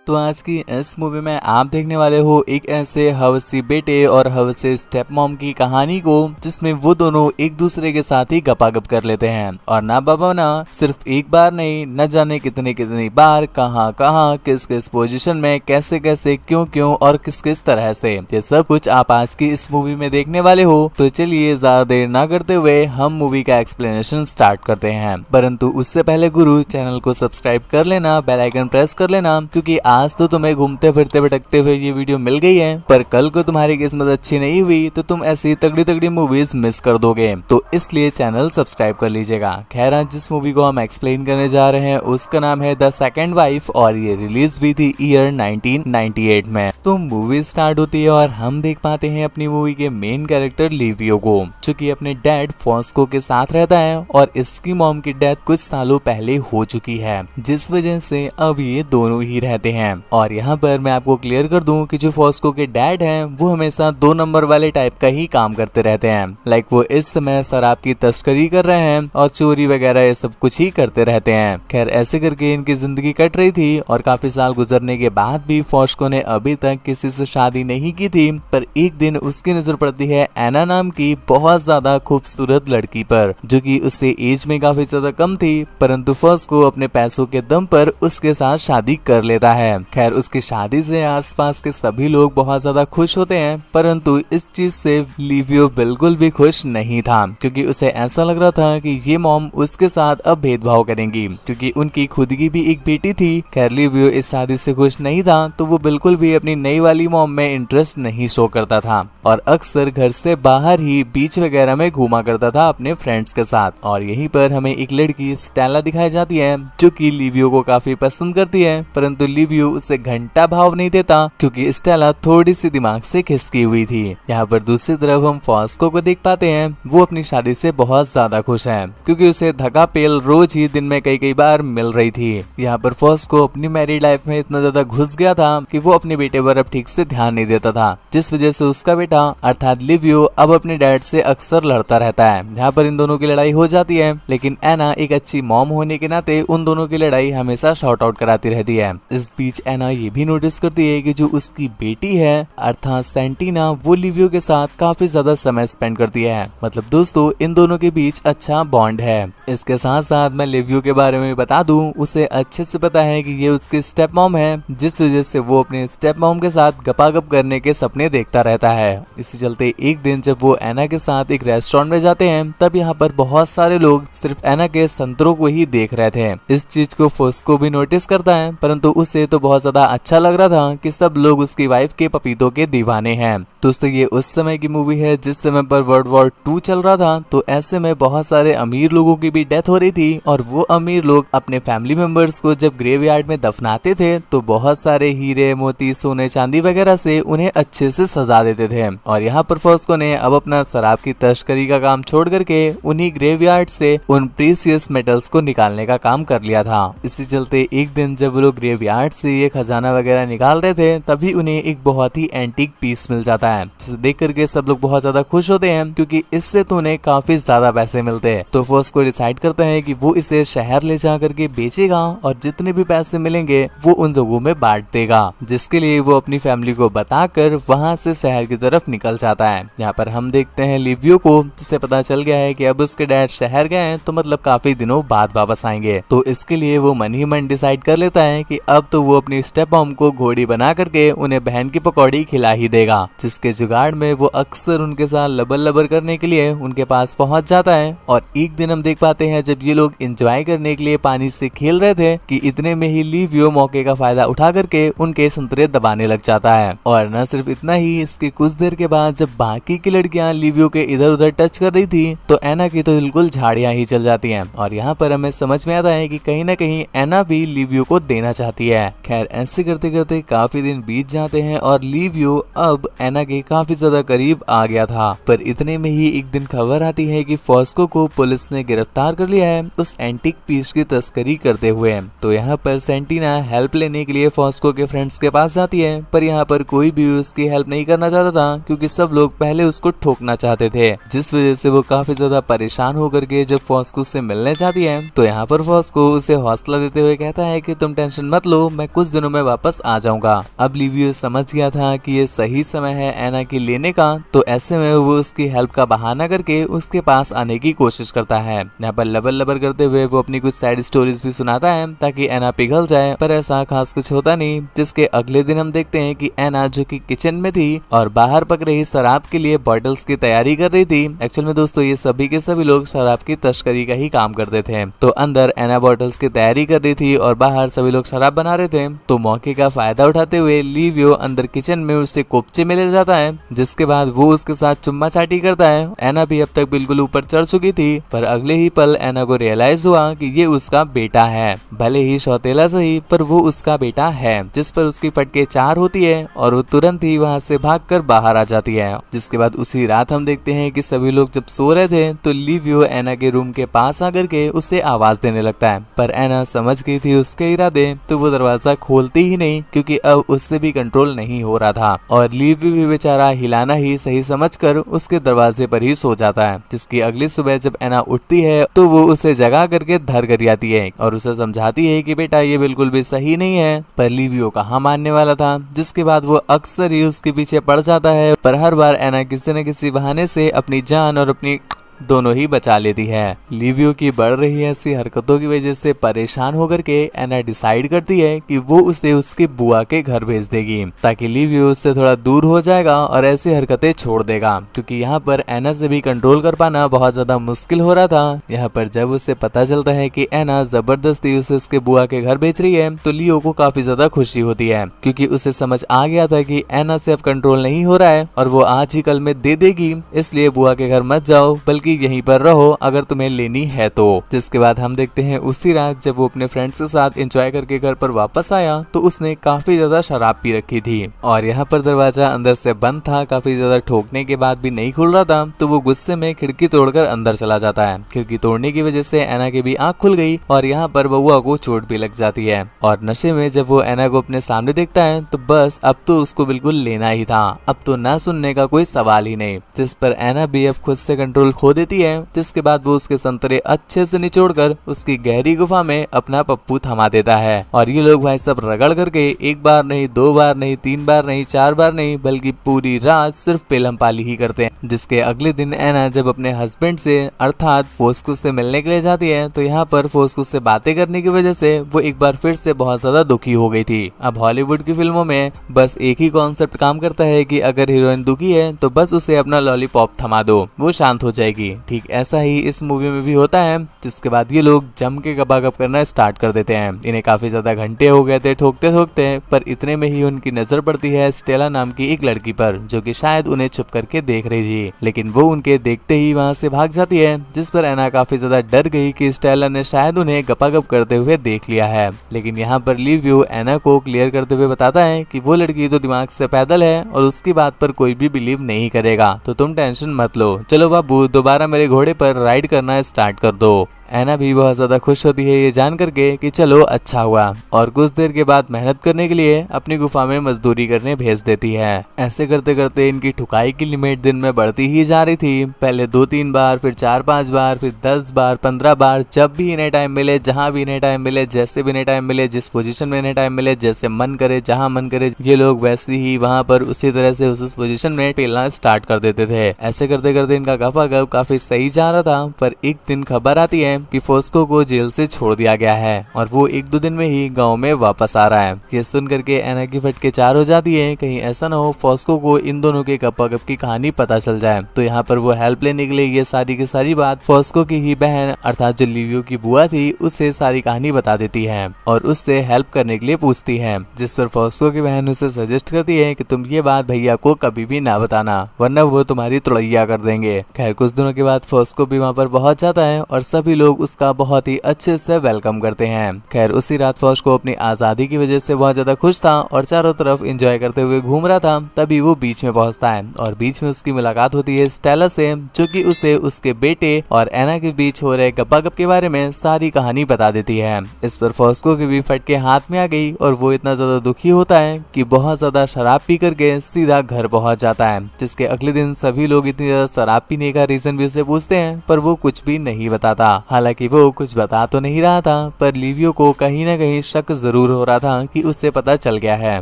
तो आज की इस मूवी में आप देखने वाले हो एक ऐसे हवसी बेटे और हवसी स्टेप मॉम की कहानी को, जिसमें वो दोनों एक दूसरे के साथ ही गपागप कर लेते हैं और ना बाबा ना सिर्फ एक बार नहीं, न जाने कितनी कितनी बार, कहां कहां, किस किस पोजीशन में, कैसे कैसे, क्यों क्यों और किस किस तरह से, ये सब कुछ आप आज की इस मूवी में देखने वाले हो। तो चलिए ज्यादा देर ना करते हुए हम मूवी का एक्सप्लेनेशन स्टार्ट करते हैं। परंतु उससे पहले गुरु चैनल को सब्सक्राइब कर लेना, बेल आइकन प्रेस कर लेना, क्योंकि आज तो तुम्हें घूमते फिरते भटकते हुए ये वीडियो मिल गई है, पर कल को तुम्हारी किस्मत अच्छी नहीं हुई तो तुम ऐसी तगड़ी तगड़ी मूवीज मिस कर दोगे। तो इसलिए चैनल सब्सक्राइब कर लीजिएगा। खैर आज जिस मूवी को हम एक्सप्लेन करने जा रहे हैं उसका नाम है द सेकंड वाइफ और ये रिलीज हुई थी ईयर 1998 में। तो मूवी स्टार्ट होती है और हम देख पाते हैं अपनी मूवी के मेन कैरेक्टर लिवियो को, जो कि अपने डैड फॉस्को के साथ रहता है और इसकी मॉम की डेथ कुछ सालों पहले हो चुकी है, जिस वजह से अब ये दोनों ही रहते हैं। और यहाँ पर मैं आपको क्लियर कर दूं कि जो फॉस्को के डैड हैं वो हमेशा 2 नंबर वाले टाइप का ही काम करते रहते हैं। लाइक वो इस समय शराब की तस्करी कर रहे हैं और चोरी वगैरह ये सब कुछ ही करते रहते हैं। खैर ऐसे करके इनकी जिंदगी कट रही थी और काफी साल गुजरने के बाद भी फॉस्को ने अभी तक किसी से शादी नहीं की थी। पर एक दिन उसकी नजर पड़ती है एना नाम की बहुत ज्यादा खूबसूरत लड़की पर, जो कि उससे एज में काफी ज्यादा कम थी, परंतु फॉस्को अपने पैसों के दम पर उसके साथ शादी कर लेता है। खैर उसकी शादी से आसपास के सभी लोग बहुत ज्यादा खुश होते हैं, परंतु इस चीज से लिवियो बिल्कुल भी खुश नहीं था, क्योंकि उसे ऐसा लग रहा था कि ये मॉम उसके साथ अब भेदभाव करेंगी, क्योंकि उनकी खुद की भी एक बेटी थी। खैर लिवियो इस शादी से खुश नहीं था, तो वो बिल्कुल भी अपनी नई वाली मॉम में इंटरेस्ट नहीं शो करता था और अक्सर घर से बाहर ही बीच वगैरह में घूमा करता था अपने फ्रेंड्स के साथ। और यहीं पर हमें एक लड़की स्टेला दिखाई जाती है, जो कि लिवियो को काफी पसंद करती है, परंतु लिवियो उसे घंटा भाव नहीं देता, क्योंकि स्टेला थोड़ी सी दिमाग से खिसकी हुई थी। यहाँ पर दूसरी तरफ हम फॉस्को को देख पाते हैं, वो अपनी शादी से बहुत ज्यादा खुश है, क्योंकि उसे धक्का पेल रोज ही दिन में कई बार मिल रही थी। यहाँ पर फॉस्को अपनी मैरिड लाइफ में इतना ज्यादा घुस गया था कि वो अपने बेटे पर अब ठीक से ध्यान नहीं देता था, जिस वजह से उसका बेटा अर्थात लिवियो अब अपने डैड से अक्सर लड़ता रहता है। यहाँ पर इन दोनों की लड़ाई हो जाती है, लेकिन एना एक अच्छी मॉम होने के नाते उन दोनों की लड़ाई हमेशा शॉर्ट आउट कराती रहती है। इस बीच एना ये भी नोटिस करती है कि जो उसकी बेटी है अर्थात सेंटीना, वो लिवियो के साथ काफी ज्यादा समय स्पेंड करती है। मतलब दोस्तों इन दोनों के बीच अच्छा बॉन्ड है। इसके साथ साथ मैं लिवियो के बारे में बता दूं, उसे अच्छे से पता है कि ये उसकी स्टेप मॉम है, जिस वजह से वो अपने स्टेप मॉम के साथ गपागप करने के सपने देखता रहता है। इसी चलते एक दिन जब वो एना के साथ एक रेस्टोरेंट में जाते हैं, तब यहाँ पर बहुत सारे लोग सिर्फ एना के संतरों को ही देख रहे थे। इस चीज को फॉस्को भी नोटिस करता है, परंतु उसे तो बहुत ज्यादा अच्छा लग रहा था कि सब लोग उसकी वाइफ के पपीतों के दीवाने हैं। दोस्तों ये उस समय की मूवी है जिस समय पर वर्ल्ड वॉर 2 चल रहा था, तो ऐसे में बहुत सारे अमीर लोगों की भी डेथ हो रही थी और वो अमीर लोग अपने फैमिली मेंबर्स को जब ग्रेवयार्ड में दफनाते थे तो बहुत सारे हीरे मोती सोने चांदी वगैरह से उन्हें अच्छे से सजा देते थे। और यहाँ पर फॉस्को ने अब अपना शराब की तस्करी का काम छोड़ करके उन्हीं ग्रेवयार्ड से उन प्रीसियस मेटल्स को निकालने का काम कर लिया था। इसी चलते एक दिन जब वो लोग ग्रेवयार्ड से ये खजाना वगैरह निकाल रहे थे, तभी उन्हें एक बहुत ही एंटीक पीस मिल जाता है, जिसे देख करके सब लोग बहुत ज्यादा खुश होते हैं, क्योंकि इससे तो उन्हें काफी ज्यादा पैसे मिलते हैं। तो फॉस्को डिसाइड करता है कि वो इसे शहर ले जा करके बेचेगा और जितने भी पैसे मिलेंगे वो उन लोगों में बांट देगा, जिसके लिए वो अपनी फैमिली को बताकर वहां से शहर की तरफ निकल जाता है। यहाँ पर हम देखते हैं लिवियो को, जिसे पता चल गया है कि अब उसके डैड शहर गए हैं, तो मतलब काफी दिनों बाद वापस आएंगे। तो इसके लिए वो मन ही मन डिसाइड कर लेता है कि अब तो वो अपनी स्टेप मॉम को घोड़ी बना करके उन्हें बहन की पकौड़ी खिला ही देगा, जिसके जुगाड़ में वो अक्सर उनके साथ लबर लबर करने के लिए उनके पास पहुंच जाता है। और एक दिन हम देख पाते हैं जब ये लोग एंजॉय करने के लिए पानी से खेल रहे थे कि इतने में ही लिवियो मौके का फायदा उठा करके उनके संतरे दबाने लग जाता है। और न सिर्फ इतना ही, इसके कुछ देर के बाद जब बाकी की लड़कियां लिवियो के इधर उधर टच कर रही थी, तो एना की तो बिल्कुल झाड़ियां ही चल जाती हैं। और यहाँ पर हमें समझ में आता है कि कहीं ना कहीं एना भी लिवियो को देना चाहती है। खैर ऐसे करते करते काफी दिन बीत जाते हैं और लिवियो अब एना के काफी ज्यादा करीब आ गया था। पर इतने में ही एक दिन खबर आती है कि फॉस्को को पुलिस ने गिरफ्तार कर लिया है उस एंटीक पीस की तस्करी करते हुए। तो यहाँ पर सेंटीना हेल्प लेने के लिए फॉस्को के फ्रेंड्स के पास जाती है, पर यहाँ पर कोई भी उसकी हेल्प नहीं करना चाहता था, क्योंकि सब लोग पहले उसको ठोकना चाहते थे, जिस वजह से वो काफी ज्यादा परेशान होकर के जब फॉस्को से मिलने जाती है, तो यहाँ पर फॉस्को उसे हौसला देते हुए कहता है कि तुम टेंशन मत लो, मैं कुछ दिनों में वापस आ जाऊंगा। अब लिवियो समझ गया था कि ये सही समय है एना की लेने का, तो ऐसे में वो उसकी हेल्प का बहाना करके उसके पास आने की कोशिश करता है। यहाँ पर लबर लबर करते हुए वो अपनी कुछ साइड स्टोरीज भी सुनाता है ताकि एना पिघल जाए, पर ऐसा खास कुछ होता नहीं। जिसके अगले दिन हम देखते हैं कि एना जो कि किचन में थी और बाहर पक रही शराब के लिए बॉटल्स की तैयारी कर रही थी। एक्चुअल में दोस्तों ये सभी के सभी लोग शराब की तस्करी का ही काम करते थे। तो अंदर एना बॉटल्स की तैयारी कर रही थी और बाहर सभी लोग शराब बना रहे थे। तो मौके का फायदा उठाते हुए लिवियो अंदर किचन में उससे कोपचे में ले जाता है, जिसके बाद वो उसके साथ चुम्मा चाटी करता है। एना भी अब तक बिल्कुल ऊपर चढ़ चुकी थी, पर अगले ही पल एना को रियलाइज हुआ कि ये उसका बेटा है। भले ही सौतेला सही, पर वो उसका बेटा है। जिस पर उसकी फटके 4 होती है और वो तुरंत ही वहाँ से भागकर बाहर आ जाती है। जिसके बाद उसी रात हम देखते हैं कि सभी लोग जब सो रहे थे तो लिवियो एना के रूम के पास आकर के उससे आवाज देने लगता है, पर एना समझ गई थी उसके इरादे, तो वो दरवाजा खोलती ही नहीं, क्योंकि अब उससे भी कंट्रोल नहीं हो रहा था। और लिवियो भी बेचारा हिलाना ही सही समझकर उसके दरवाजे पर ही सो जाता है। जिसकी अगली सुबह जब एना उठती है तो वो उसे जगा करके धर कर आती है और उसे समझाती है कि बेटा ये बिल्कुल भी सही नहीं है, पर लिवियो कहाँ मानने वाला था। जिसके बाद वो अक्सर ही उसके पीछे पड़ जाता है, पर हर बार एना किसी न किसी बहाने से अपनी जान और अपनी दोनों ही बचा लेती है। लिवियो की बढ़ रही ऐसी हरकतों की वजह से परेशान होकर के एना डिसाइड करती है कि वो उसे उसकी बुआ के घर भेज देगी, ताकि लिवियो उससे थोड़ा दूर हो जाएगा और ऐसी हरकतें छोड़ देगा, क्योंकि यहाँ पर एना से भी कंट्रोल कर पाना बहुत ज्यादा मुश्किल हो रहा था। यहाँ पर जब उसे पता चलता है कि एना जबरदस्ती उसे उसके बुआ के घर भेज रही है, तो लियो को काफी ज्यादा खुशी होती है, क्योंकि उसे समझ आ गया था कि एना से अब कंट्रोल नहीं हो रहा है और वो आज ही कल में दे देगी। इसलिए बुआ के घर मत जाओ, बल्कि यहीं पर रहो अगर तुम्हें लेनी है तो। जिसके बाद हम देखते हैं उसी रात जब वो अपने फ्रेंड्स के साथ एंजॉय करके घर पर वापस आया, तो उसने काफी ज्यादा शराब पी रखी थी और यहाँ पर दरवाजा अंदर से बंद था। काफी ज्यादा ठोकने के बाद भी नहीं खुल रहा था, तो वो गुस्से में खिड़की तोड़कर अंदर चला जाता है। खिड़की तोड़ने की वजह से एना की भी आंख खुल गई और यहाँ पर बउआ को चोट भी लग जाती है। और नशे में जब वो एना को अपने सामने देखता है तो बस अब तो उसको बिल्कुल लेना ही था, अब तो ना सुनने का कोई सवाल ही नहीं। जिस पर एना भी अब खुद से कंट्रोल खो देती है। जिसके बाद वो उसके संतरे अच्छे से निचोड़कर उसकी गहरी गुफा में अपना पप्पू थमा देता है। और ये लोग भाई सब रगड़ करके एक बार नहीं, 2 बार नहीं, 3 बार नहीं, 4 बार नहीं, बल्कि पूरी रात सिर्फ पेलम पाली ही करते हैं। जिसके अगले दिन एना जब अपने हस्बैंड से अर्थात फोस्कुस से मिलने के लिए जाती है, तो यहाँ पर फोस्कुस से बातें करने की वजह से वो एक बार फिर से बहुत ज्यादा दुखी हो गई थी। अब हॉलीवुड की फिल्मों में बस एक ही कॉन्सेप्ट काम करता है कि अगर हीरोइन दुखी है तो बस उसे अपना लॉलीपॉप थमा दो, वो शांत हो जाएगी। ठीक ऐसा ही इस मूवी में भी होता है। जिसके बाद ये लोग जम के गपागप करना स्टार्ट कर देते हैं। इन्हें काफी ज्यादा घंटे हो गए थे ठोकते ठोकते, पर इतने में ही उनकी नजर पड़ती है स्टेला नाम की एक लड़की पर, जो कि शायद उन्हें छुप करके देख रही थी, लेकिन वो उनके देखते ही वहाँ से भाग जाती है। जिस पर एना काफी ज्यादा डर गई कि स्टेला ने शायद उन्हें गपागप करते हुए देख लिया है। लेकिन यहाँ पर लिवियो एना को क्लियर करते हुए बताता है कि वो लड़की तो दिमाग से पैदल है और उसकी बात पर कोई भी बिलीव नहीं करेगा, तो तुम टेंशन मत लो। चलो बाबू दोबारा मेरे घोड़े पर राइड करना स्टार्ट कर दो। एना भी बहुत ज्यादा खुश होती है ये जान करके कि चलो अच्छा हुआ, और कुछ देर के बाद मेहनत करने के लिए अपनी गुफा में मजदूरी करने भेज देती है। ऐसे करते करते इनकी ठुकाई की लिमिट दिन में बढ़ती ही जा रही थी। पहले 2-3 बार, फिर 4-5 बार, फिर 10 बार, 15 बार, जब भी इन्हें टाइम मिले, जहाँ भी इन्हें टाइम मिले, जैसे भी इन्हें टाइम मिले, जिस पोजीशन में इन्हें टाइम मिले, जैसे मन करे, जहाँ मन करे, ये लोग वैसे ही वहाँ पर उसी तरह से उस पोजीशन में पेलना स्टार्ट कर देते थे। ऐसे करते करते इनका गपागप काफी सही जा रहा था, पर एक दिन खबर आती है कि फोस्को को जेल से छोड़ दिया गया है और वो 1-2 दिन में ही गांव में वापस आ रहा है। ये सुन करके एना की फटके 4 हो जाती है, कहीं ऐसा ना हो फोस्को को इन दोनों के गपागप की कहानी पता चल जाए। तो यहाँ पर वो हेल्प लेने के लिए ये सारी की सारी बात फोस्को की ही बहन अर्थात जो लिवियो की बुआ थी उससे सारी कहानी बता देती है और उससे हेल्प करने के लिए पूछती है। जिस पर फोस्को की बहन उसे सजेस्ट करती है कि तुम ये बात भैया को कभी भी ना बताना, वरना वो तुम्हारी तुड़ैया कर देंगे। खैर कुछ दिनों के बाद फोस्को भी वहाँ पर पहुंच जाता है और सभी लोग उसका बहुत ही अच्छे से वेलकम करते हैं। खैर उसी रात फोस्को अपनी आजादी की वजह से बहुत ज्यादा खुश था और चारों तरफ एंजॉय करते हुए घूम रहा था। तभी वो बीच में पहुंचता है और बीच में उसकी मुलाकात होती है स्टेला से, जो कि उसे उसके बेटे और एना के बीच हो रहे गपागप के बारे में सारी कहानी बता देती है। इस पर फोस्को की भी फटके हाथ में आ गई और वो इतना ज्यादा दुखी होता है कि बहुत ज्यादा शराब पी करके सीधा घर पहुंच जाता है। जिसके अगले दिन सभी लोग इतनी ज्यादा शराब पीने का रीजन भी उसे पूछते हैं, पर वो कुछ भी नहीं बताता। हालांकि वो कुछ बता तो नहीं रहा था, पर लिवियो को कहीं ना कहीं शक जरूर हो रहा था कि उससे पता चल गया है,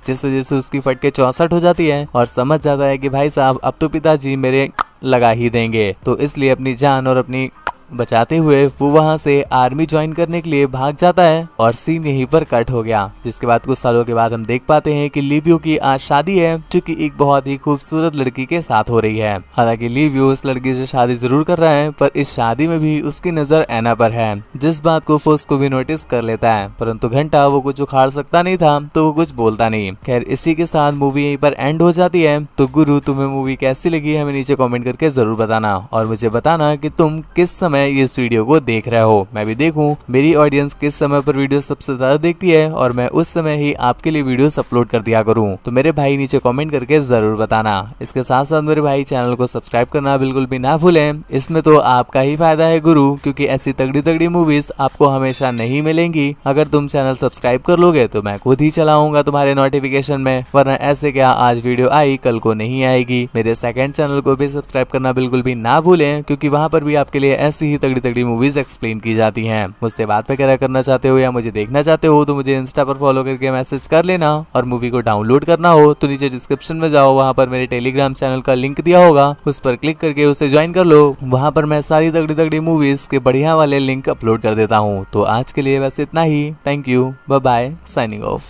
जिस वजह से उसकी फट के 64 हो जाती है और समझ जाता है कि भाई साहब अब तो पिताजी मेरे लगा ही देंगे। तो इसलिए अपनी जान और अपनी बचाते हुए वो वहां से आर्मी ज्वाइन करने के लिए भाग जाता है और सीन यहीं पर कट हो गया। जिसके बाद कुछ सालों के बाद हम देख पाते हैं कि लिवियो की आज शादी है, जो कि एक बहुत ही खूबसूरत लड़की के साथ हो रही है। हालांकि लिवियो उस लड़की से शादी जरूर कर रहा है, पर इस शादी में भी उसकी नजर एना पर है, जिस बात को फोस्को भी नोटिस कर लेता है। परंतु घंटा वो कुछ उखाड़ सकता नहीं था, तो वो कुछ बोलता नहीं। खैर इसी के साथ मूवी यहीं पर एंड हो जाती है। तो गुरु, तुम्हें मूवी कैसी लगी हमें नीचे कॉमेंट करके जरूर बताना, और मुझे बताना कि तुम किस समय इस वीडियो को देख रहे हो। मैं भी देखूं मेरी ऑडियंस किस समय पर वीडियो सबसे ज्यादा देखती है, और मैं उस समय ही आपके लिए वीडियोस अपलोड कर दिया करूं। तो मेरे भाई नीचे कमेंट करके जरूर बताना। इसके साथ साथ मेरे भाई चैनल को सब्सक्राइब करना बिल्कुल भी ना भूलें, इसमें तो आपका ही फायदा है गुरु, क्योंकि ऐसी तगड़ी तगड़ी मूवीज आपको हमेशा नहीं मिलेंगी। अगर तुम चैनल सब्सक्राइब कर लोगे तो मैं खुद ही चलाऊंगा तुम्हारे नोटिफिकेशन में, वरना ऐसे क्या आज वीडियो आई कल को नहीं आएगी। मेरे सेकंड चैनल को भी सब्सक्राइब करना बिल्कुल भी ना भूलें, क्योंकि वहां पर भी आपके लिए ऐसी ही तगड़ी तगड़ी मूवीज एक्सप्लेन की जाती हैं। मुझसे बात वगैरह करना चाहते हो या मुझे देखना चाहते हो तो मुझे इंस्टा पर फॉलो करके मैसेज कर लेना, और मूवी को डाउनलोड करना हो तो नीचे डिस्क्रिप्शन में जाओ, वहां पर मेरे टेलीग्राम चैनल का लिंक दिया होगा, उस पर क्लिक करके उसे ज्वाइन कर लो। वहां पर मैं सारी तगड़ी तगड़ी मूवीज के बढ़िया वाले लिंक अपलोड कर देता हूँ। तो आज के लिए बस इतना ही। Thank you, bye bye, signing of.